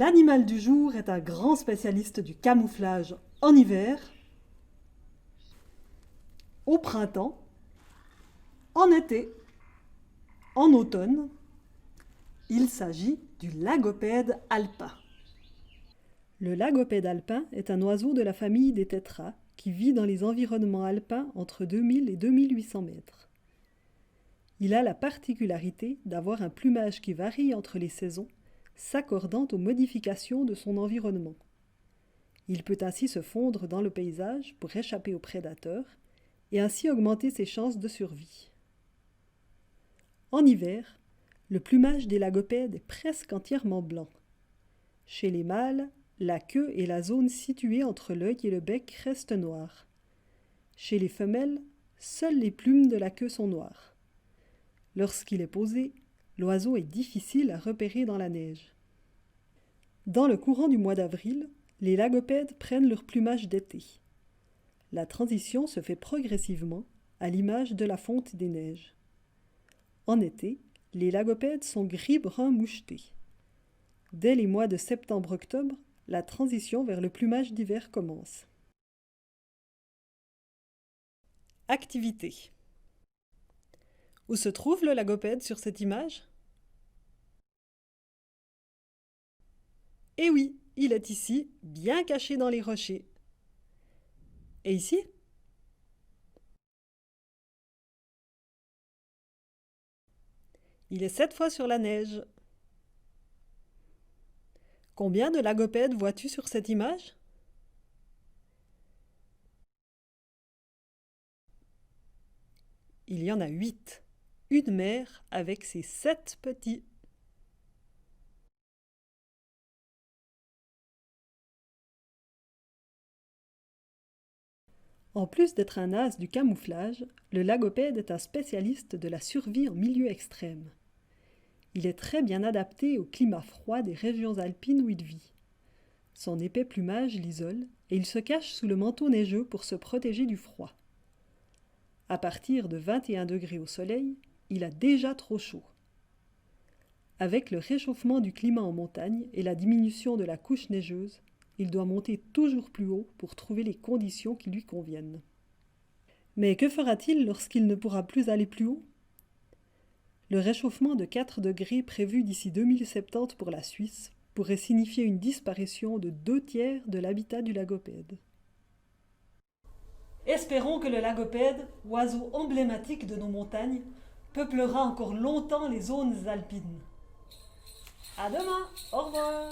L'animal du jour est un grand spécialiste du camouflage en hiver, au printemps, en été, en automne. Il s'agit du lagopède alpin. Le lagopède alpin est un oiseau de la famille des tétras qui vit dans les environnements alpins entre 2000 et 2800 mètres. Il a la particularité d'avoir un plumage qui varie entre les saisons, s'accordant aux modifications de son environnement. Il peut ainsi se fondre dans le paysage pour échapper aux prédateurs et ainsi augmenter ses chances de survie. En hiver, le plumage des lagopèdes est presque entièrement blanc. Chez les mâles, la queue et la zone située entre l'œil et le bec restent noirs. Chez les femelles, seules les plumes de la queue sont noires. Lorsqu'il est posé, l'oiseau est difficile à repérer dans la neige. Dans le courant du mois d'avril, les lagopèdes prennent leur plumage d'été. La transition se fait progressivement, à l'image de la fonte des neiges. En été, les lagopèdes sont gris-brun mouchetés. Dès les mois de septembre-octobre, la transition vers le plumage d'hiver commence. Activité. Où se trouve le lagopède sur cette image? Eh oui, il est ici, bien caché dans les rochers. Et ici? Il est cette fois sur la neige. Combien de lagopèdes vois-tu sur cette image? Il y en a 8. Une mère avec ses 7 petits. En plus d'être un as du camouflage, le lagopède est un spécialiste de la survie en milieu extrême. Il est très bien adapté au climat froid des régions alpines où il vit. Son épais plumage l'isole et il se cache sous le manteau neigeux pour se protéger du froid. À partir de 21 degrés au soleil, il a déjà trop chaud. Avec le réchauffement du climat en montagne et la diminution de la couche neigeuse, il doit monter toujours plus haut pour trouver les conditions qui lui conviennent. Mais que fera-t-il lorsqu'il ne pourra plus aller plus haut? Le réchauffement de 4 degrés prévu d'ici 2070 pour la Suisse pourrait signifier une disparition de 2/3 de l'habitat du lagopède. Espérons que le lagopède, oiseau emblématique de nos montagnes, peuplera encore longtemps les zones alpines. À demain, au revoir.